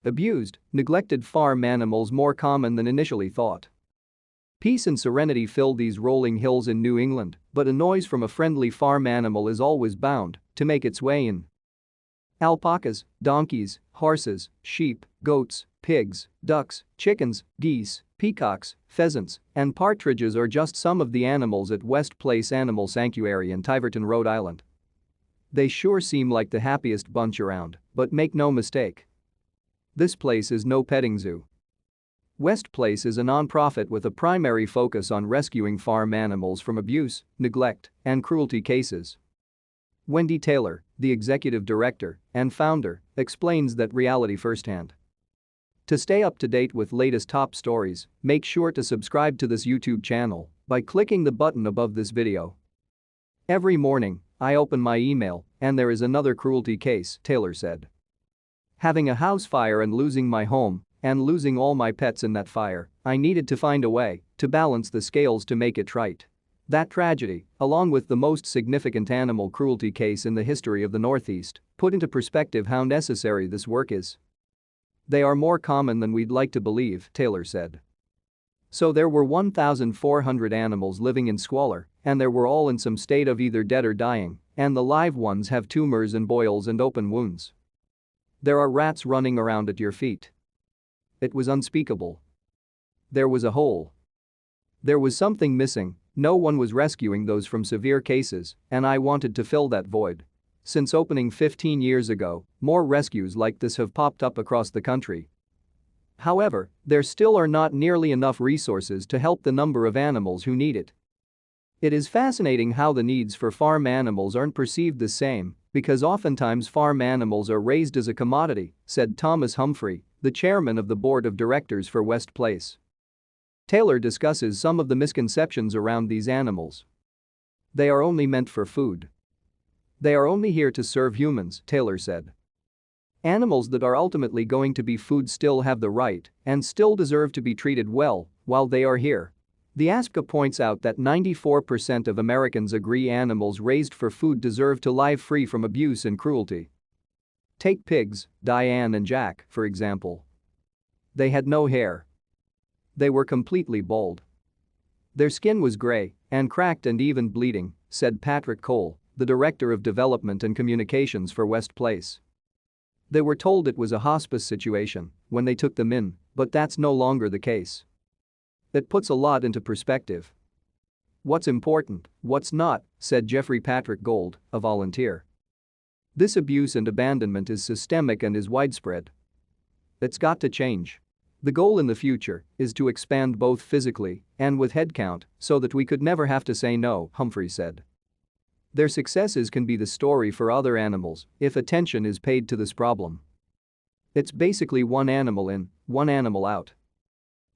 Abused, neglected farm animals more common than initially thought. Peace and serenity fill these rolling hills in New England, but a noise from a friendly farm animal is always bound to make its way in. Alpacas, donkeys, horses, sheep, goats, pigs, ducks, chickens, geese, peacocks, pheasants, and partridges are just some of the animals at West Place Animal Sanctuary in Tiverton, Rhode Island. They sure seem like the happiest bunch around, but make no mistake. This place is no petting zoo. West Place is a non-profit with a primary focus on rescuing farm animals from abuse, neglect, and cruelty cases. Wendy Taylor, the executive director and founder, explains that reality firsthand. To stay up to date with latest top stories, make sure to subscribe to this YouTube channel by clicking the button above this video. Every morning, I open my email and there is another cruelty case, Taylor said. Having a house fire and losing my home and losing all my pets in that fire, I needed to find a way to balance the scales to make it right. That tragedy, along with the most significant animal cruelty case in the history of the Northeast, put into perspective how necessary this work is. They are more common than we'd like to believe, Taylor said. So there were 1,400 animals living in squalor, and they were all in some state of either dead or dying, and the live ones have tumors and boils and open wounds. There are rats running around at your feet. It was unspeakable. There was a hole. There was something missing. No one was rescuing those from severe cases, and I wanted to fill that void. Since opening 15 years ago, more rescues like this have popped up across the country. However, there still are not nearly enough resources to help the number of animals who need it. It is fascinating how the needs for farm animals aren't perceived the same, because oftentimes farm animals are raised as a commodity, said Thomas Humphrey, the chairman of the board of directors for West Place. Taylor discusses some of the misconceptions around these animals. They are only meant for food. They are only here to serve humans, Taylor said. Animals that are ultimately going to be food still have the right and still deserve to be treated well while they are here. The ASPCA points out that 94% of Americans agree animals raised for food deserve to live free from abuse and cruelty. Take pigs, Diane and Jack, for example. They had no hair. They were completely bald. Their skin was gray and cracked and even bleeding, said Patrick Cole, the director of development and communications for West Place. They were told it was a hospice situation when they took them in, but that's no longer the case. It puts a lot into perspective. What's important, what's not, said Jeffrey Patrick Gold, a volunteer. This abuse and abandonment is systemic and is widespread. It's got to change. The goal in the future is to expand both physically and with headcount so that we could never have to say no, Humphrey said. Their successes can be the story for other animals if attention is paid to this problem. It's basically one animal in, one animal out.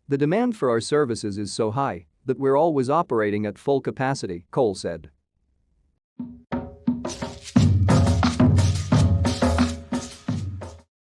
The demand for our services is so high that we're always operating at full capacity, Cole said.